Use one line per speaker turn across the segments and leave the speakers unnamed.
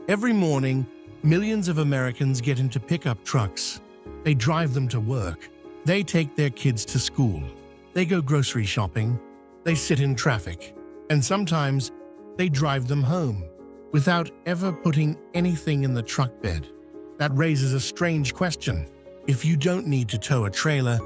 Every morning, millions of Americans get into pickup trucks. They drive them to work. They take their kids to school. They go grocery shopping. They sit in traffic. And sometimes they drive them home without ever putting anything in the truck bed. That raises a strange question. If you don't need to tow a trailer,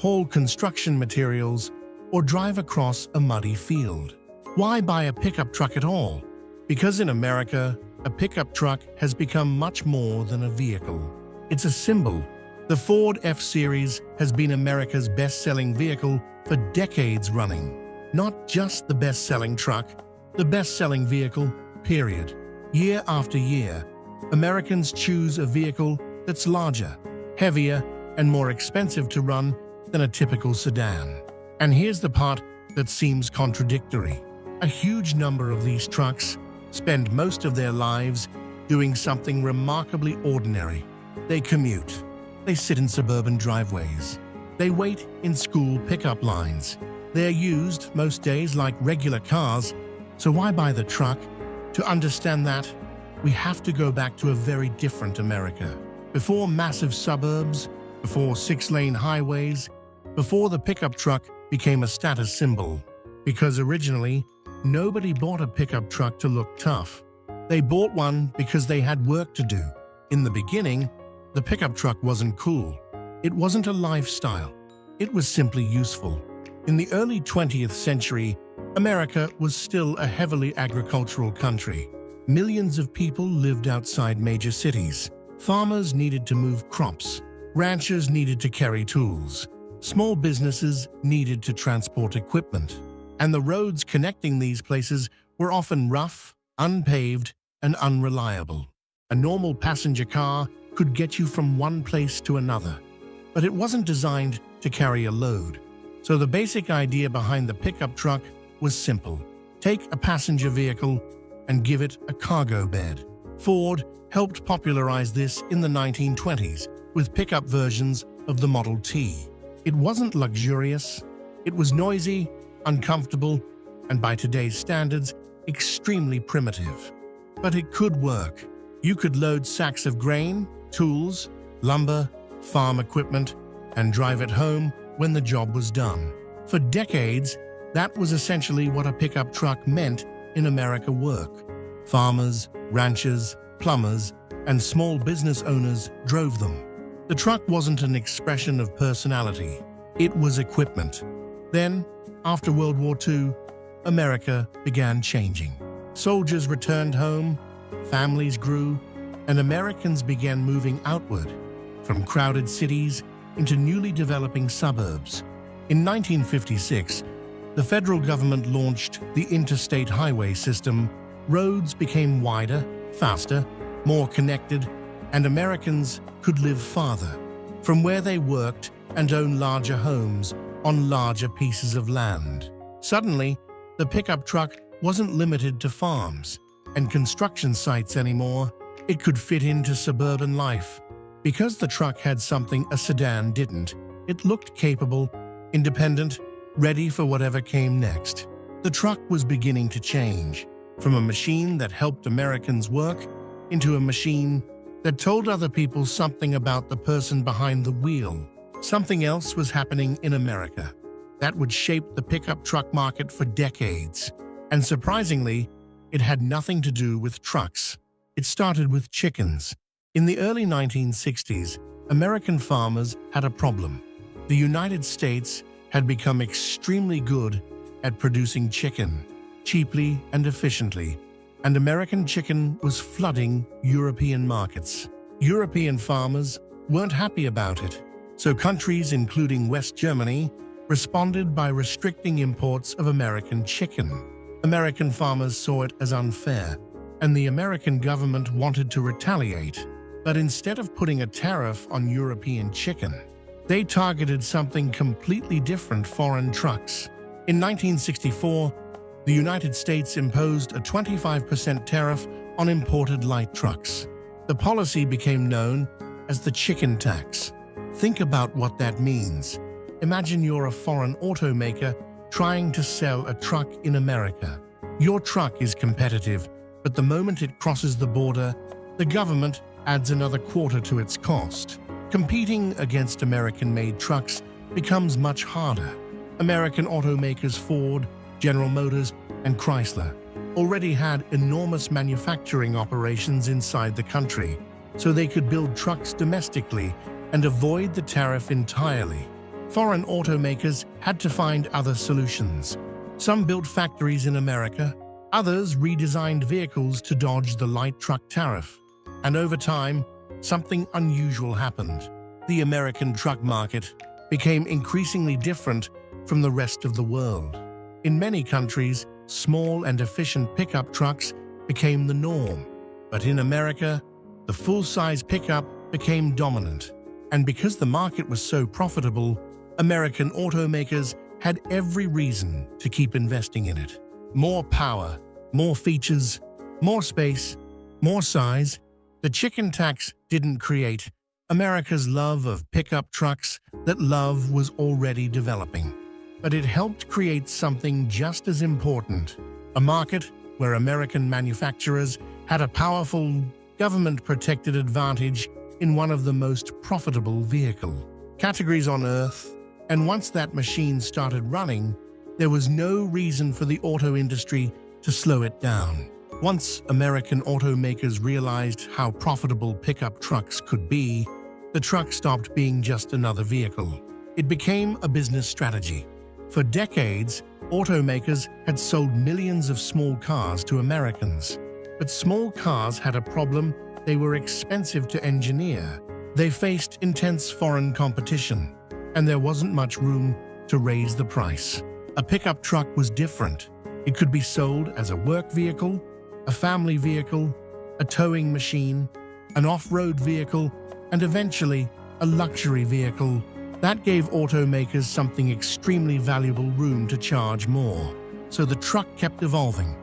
haul construction materials, or drive across a muddy field, why buy a pickup truck at all? Because in America, a pickup truck has become much more than a vehicle. It's a symbol. The Ford F-Series has been America's best-selling vehicle for decades running. Not just the best-selling truck, the best-selling vehicle, period. Year after year, Americans choose a vehicle that's larger, heavier, and more expensive to run than a typical sedan. And here's the part that seems contradictory. A huge number of these trucks spend most of their lives doing something remarkably ordinary. They commute. They sit in suburban driveways. They wait in school pickup lines. They're used most days like regular cars, so why buy the truck? To understand that, we have to go back to a very different America. Before massive suburbs, before 6-lane highways, before the pickup truck became a status symbol. Because originally, nobody bought a pickup truck to look tough. They bought one because they had work to do. In the beginning, the pickup truck wasn't cool. It wasn't a lifestyle. It was simply useful. In the early 20th century, America was still a heavily agricultural country. Millions of people lived outside major cities. Farmers needed to move crops. Ranchers needed to carry tools. Small businesses needed to transport equipment. And the roads connecting these places were often rough, unpaved, and unreliable. A normal passenger car could get you from one place to another, but it wasn't designed to carry a load. So the basic idea behind the pickup truck was simple. Take a passenger vehicle and give it a cargo bed. Ford helped popularize this in the 1920s with pickup versions of the Model T. It wasn't luxurious. It was noisy, uncomfortable, and by today's standards, extremely primitive. But it could work. You could load sacks of grain, tools, lumber, farm equipment, and drive it home when the job was done. For decades, that was essentially what a pickup truck meant in America work. Farmers, ranchers, plumbers, and small business owners drove them. The truck wasn't an expression of personality. It was equipment. Then, after World War II, America began changing. Soldiers returned home, families grew, and Americans began moving outward, from crowded cities into newly developing suburbs. In 1956, the federal government launched the interstate highway system. Roads became wider, faster, more connected, and Americans could live farther from where they worked and own larger homes on larger pieces of land. Suddenly, the pickup truck wasn't limited to farms and construction sites anymore. It could fit into suburban life. Because the truck had something a sedan didn't, it looked capable, independent, ready for whatever came next. The truck was beginning to change, from a machine that helped Americans work into a machine that told other people something about the person behind the wheel. Something else was happening in America that would shape the pickup truck market for decades. And surprisingly, it had nothing to do with trucks. It started with chickens. In the early 1960s, American farmers had a problem. The United States had become extremely good at producing chicken, cheaply and efficiently, and American chicken was flooding European markets. European farmers weren't happy about it, so countries including West Germany responded by restricting imports of American chicken. American farmers saw it as unfair, and the American government wanted to retaliate. But instead of putting a tariff on European chicken, they targeted something completely different: foreign trucks. In 1964, the United States imposed a 25% tariff on imported light trucks. The policy became known as the chicken tax. Think about what that means. Imagine you're a foreign automaker trying to sell a truck in America. Your truck is competitive, But the moment it crosses the border, the government adds another quarter to its cost. Competing against American-made trucks becomes much harder. American automakers Ford, General Motors, and Chrysler already had enormous manufacturing operations inside the country, so they could build trucks domestically and avoid the tariff entirely. Foreign automakers had to find other solutions. Some built factories in America, others redesigned vehicles to dodge the light truck tariff. And over time, something unusual happened. The American truck market became increasingly different from the rest of the world. In many countries, small and efficient pickup trucks became the norm. But in America, the full-size pickup became dominant. And because the market was so profitable, American automakers had every reason to keep investing in it. More power, more features, more space, more size. The chicken tax didn't create America's love of pickup trucks. That love was already developing. But it helped create something just as important, a market where American manufacturers had a powerful, government-protected advantage in one of the most profitable vehicle categories on Earth. And once that machine started running, there was no reason for the auto industry to slow it down. Once American automakers realized how profitable pickup trucks could be, the truck stopped being just another vehicle. It became a business strategy. For decades, automakers had sold millions of small cars to Americans. But small cars had a problem: they were expensive to engineer. They faced intense foreign competition, and there wasn't much room to raise the price. A pickup truck was different. It could be sold as a work vehicle, a family vehicle, a towing machine, an off-road vehicle, and eventually a luxury vehicle. That gave automakers something extremely valuable: room to charge more. So the truck kept evolving.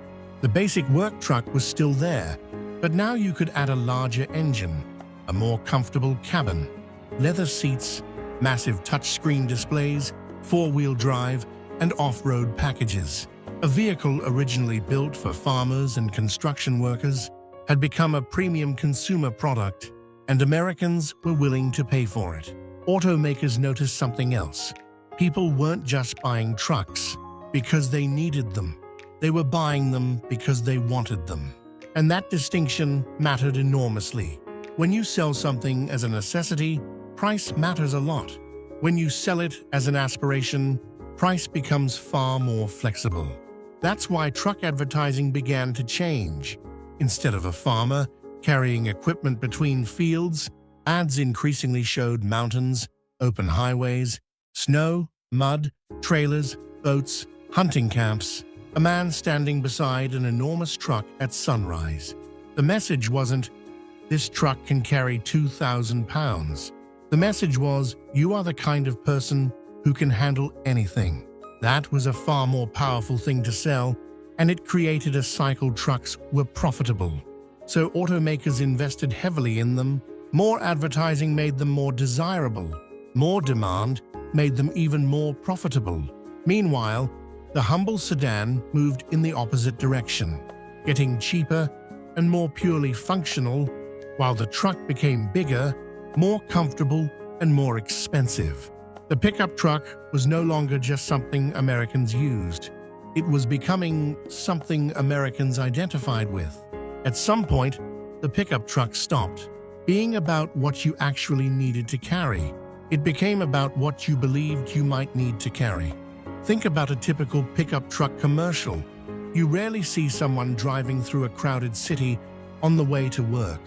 The basic work truck was still there, but now you could add a larger engine, a more comfortable cabin, leather seats, massive touchscreen displays, four-wheel drive, and off-road packages. A vehicle originally built for farmers and construction workers had become a premium consumer product, and Americans were willing to pay for it. Automakers noticed something else. People weren't just buying trucks because they needed them. They were buying them because they wanted them. And that distinction mattered enormously. When you sell something as a necessity, price matters a lot. When you sell it as an aspiration, price becomes far more flexible. That's why truck advertising began to change. Instead of a farmer carrying equipment between fields, ads increasingly showed mountains, open highways, snow, mud, trailers, boats, hunting camps, a man standing beside an enormous truck at sunrise. The message wasn't, "This truck can carry 2,000 pounds." The message was, "You are the kind of person who can handle anything." That was a far more powerful thing to sell, and it created a cycle. Trucks were profitable. So automakers invested heavily in them. More advertising made them more desirable. More demand made them even more profitable. Meanwhile, the humble sedan moved in the opposite direction, getting cheaper and more purely functional, while the truck became bigger, more comfortable, and more expensive. The pickup truck was no longer just something Americans used. It was becoming something Americans identified with. At some point, the pickup truck stopped being about what you actually needed to carry. It became about what you believed you might need to carry. Think about a typical pickup truck commercial. You rarely see someone driving through a crowded city on the way to work.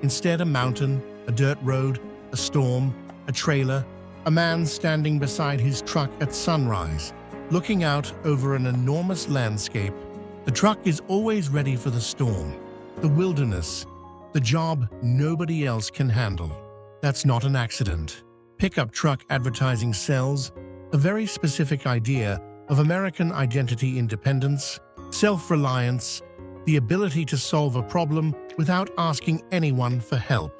Instead, a mountain, a dirt road, a storm, a trailer, a man standing beside his truck at sunrise, looking out over an enormous landscape. The truck is always ready for the storm, the wilderness, the job nobody else can handle. That's not an accident. Pickup truck advertising sells a very specific idea of American identity: independence, self-reliance, the ability to solve a problem without asking anyone for help.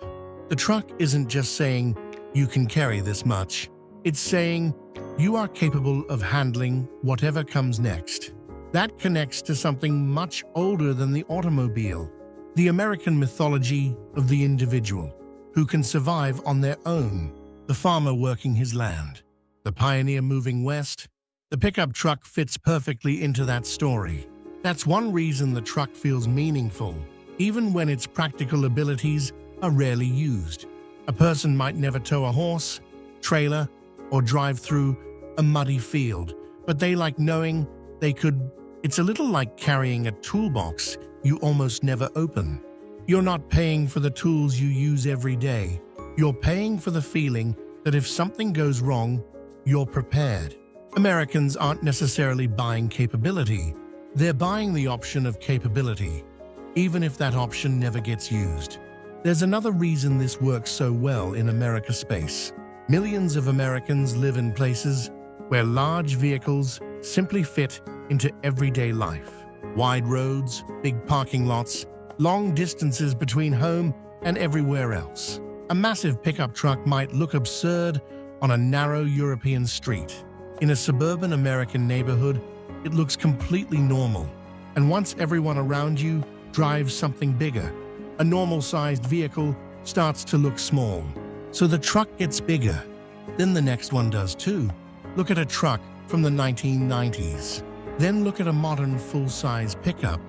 The truck isn't just saying, "You can carry this much." It's saying, "You are capable of handling whatever comes next." That connects to something much older than the automobile, the American mythology of the individual, who can survive on their own, the farmer working his land, the pioneer moving west. The pickup truck fits perfectly into that story. That's one reason the truck feels meaningful, even when its practical abilities are rarely used. A person might never tow a horse, trailer, or drive through a muddy field, but they like knowing they could. It's a little like carrying a toolbox you almost never open. You're not paying for the tools you use every day. You're paying for the feeling that if something goes wrong, you're prepared. Americans aren't necessarily buying capability. They're buying the option of capability, even if that option never gets used. There's another reason this works so well in America space. Millions of Americans live in places where large vehicles simply fit into everyday life. Wide roads, big parking lots, long distances between home and everywhere else. A massive pickup truck might look absurd on a narrow European street. In a suburban American neighborhood, it looks completely normal. And once everyone around you drives something bigger, a normal-sized vehicle starts to look small. So the truck gets bigger. Then the next one does too. Look at a truck from the 1990s. Then look at a modern full-size pickup.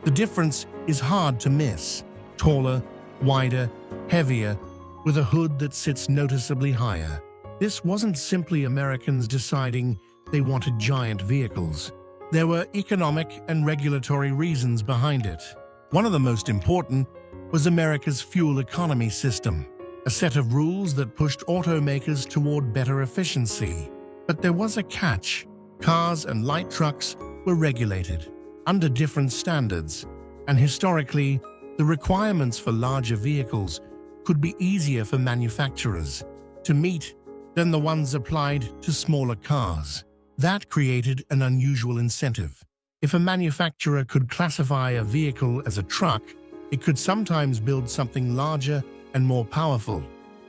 The difference is hard to miss. Taller, wider, heavier, with a hood that sits noticeably higher. This wasn't simply Americans deciding they wanted giant vehicles. There were economic and regulatory reasons behind it. One of the most important was America's fuel economy system, a set of rules that pushed automakers toward better efficiency. But there was a catch. Cars and light trucks were regulated under different standards, and historically, the requirements for larger vehicles could be easier for manufacturers to meet than the ones applied to smaller cars. That created an unusual incentive. If a manufacturer could classify a vehicle as a truck, it could sometimes build something larger and more powerful,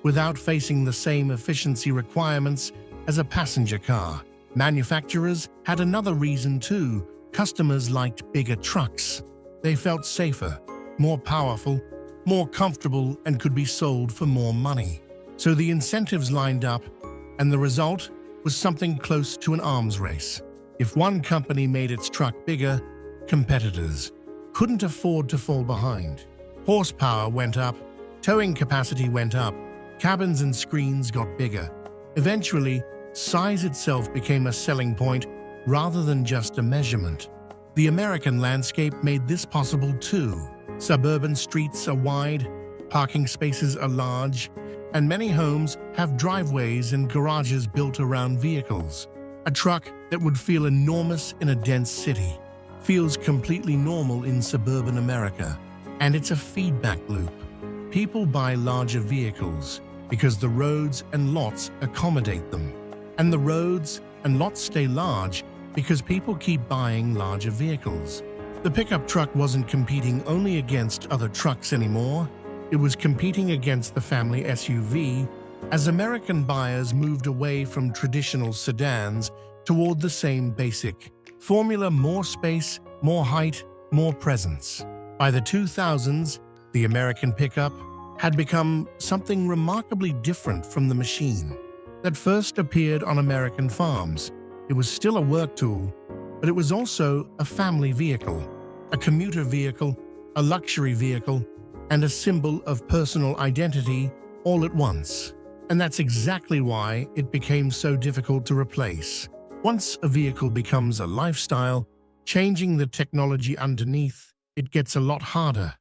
without facing the same efficiency requirements as a passenger car. Manufacturers had another reason too. Customers liked bigger trucks. They felt safer, more powerful, more comfortable, and could be sold for more money. So the incentives lined up, and the result was something close to an arms race. If one company made its truck bigger, competitors couldn't afford to fall behind. Horsepower went up, towing capacity went up, cabins and screens got bigger. Eventually, size itself became a selling point rather than just a measurement. The American landscape made this possible too. Suburban streets are wide, parking spaces are large, and many homes have driveways and garages built around vehicles. A truck that would feel enormous in a dense city feels completely normal in suburban America, and it's a feedback loop. People buy larger vehicles because the roads and lots accommodate them. And the roads and lots stay large because people keep buying larger vehicles. The pickup truck wasn't competing only against other trucks anymore. It was competing against the family SUV as American buyers moved away from traditional sedans toward the same basic formula: more space, more height, more presence. By the 2000s, the American pickup had become something remarkably different from the machine that first appeared on American farms. It was still a work tool, but it was also a family vehicle, a commuter vehicle, a luxury vehicle, and a symbol of personal identity all at once. And that's exactly why it became so difficult to replace. Once a vehicle becomes a lifestyle, changing the technology underneath, it gets a lot harder.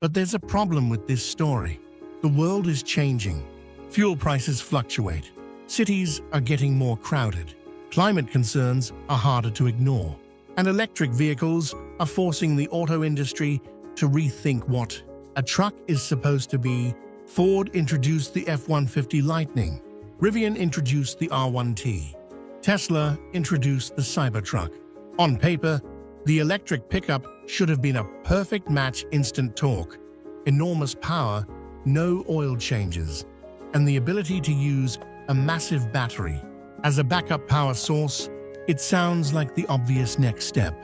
But there's a problem with this story. The world is changing. Fuel prices fluctuate. Cities are getting more crowded. Climate concerns are harder to ignore. And electric vehicles are forcing the auto industry to rethink what a truck is supposed to be. Ford introduced the F-150 Lightning. Rivian introduced the R1T. Tesla introduced the Cybertruck. On paper, the electric pickup should have been a perfect match: instant torque, enormous power, no oil changes, and the ability to use a massive battery as a backup power source. It sounds like the obvious next step.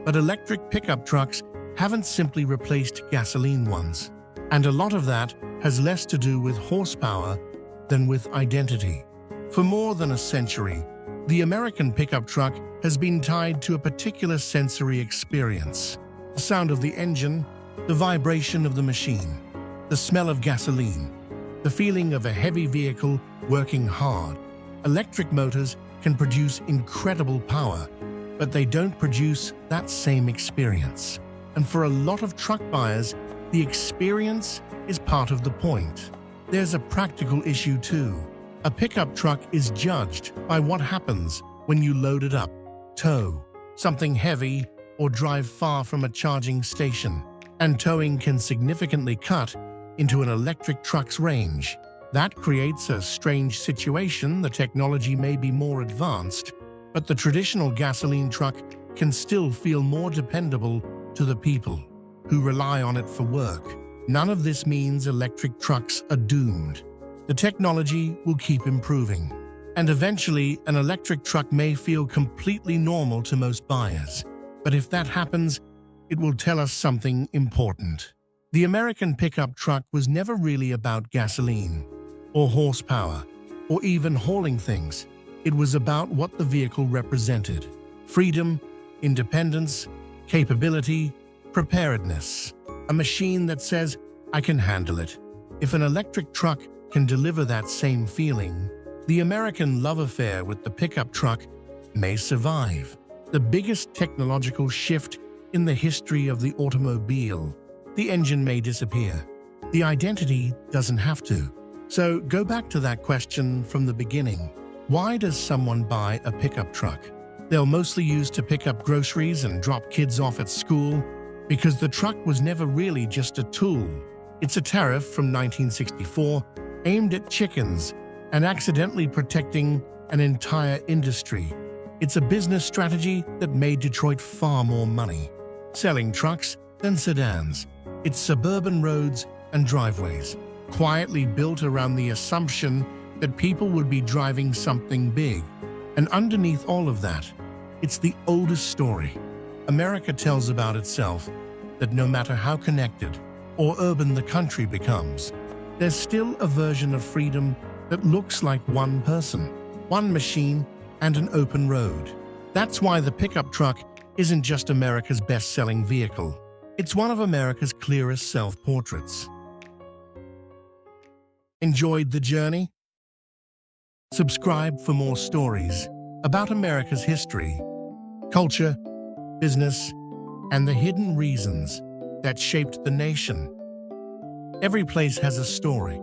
But electric pickup trucks haven't simply replaced gasoline ones. And a lot of that has less to do with horsepower than with identity. For more than a century, the American pickup truck has been tied to a particular sensory experience. The sound of the engine, the vibration of the machine, the smell of gasoline, the feeling of a heavy vehicle working hard. Electric motors can produce incredible power, but they don't produce that same experience. And for a lot of truck buyers, the experience is part of the point. There's a practical issue too. A pickup truck is judged by what happens when you load it up, tow something heavy, or drive far from a charging station. And towing can significantly cut into an electric truck's range. That creates a strange situation. The technology may be more advanced, but the traditional gasoline truck can still feel more dependable to the people who rely on it for work. None of this means electric trucks are doomed. The technology will keep improving, and eventually an electric truck may feel completely normal to most buyers. But if that happens, it will tell us something important. The American pickup truck was never really about gasoline, or horsepower, or even hauling things. It was about what the vehicle represented: freedom, independence, capability, preparedness. A machine that says, "I can handle it." If an electric truck can deliver that same feeling, the American love affair with the pickup truck may survive. The biggest technological shift in the history of the automobile. The engine may disappear. The identity doesn't have to. So go back to that question from the beginning. Why does someone buy a pickup truck? They'll mostly use to pick up groceries and drop kids off at school, because the truck was never really just a tool. It's a tariff from 1964 aimed at chickens and accidentally protecting an entire industry. It's a business strategy that made Detroit far more money selling trucks than sedans. It's suburban roads and driveways, quietly built around the assumption that people would be driving something big. And underneath all of that, it's the oldest story America tells about itself, that no matter how connected or urban the country becomes, there's still a version of freedom that looks like one person, one machine, and an open road. That's why the pickup truck isn't just America's best-selling vehicle. It's one of America's clearest self-portraits. Enjoyed the journey? Subscribe for more stories about America's history, culture, business, and the hidden reasons that shaped the nation. Every place has a story,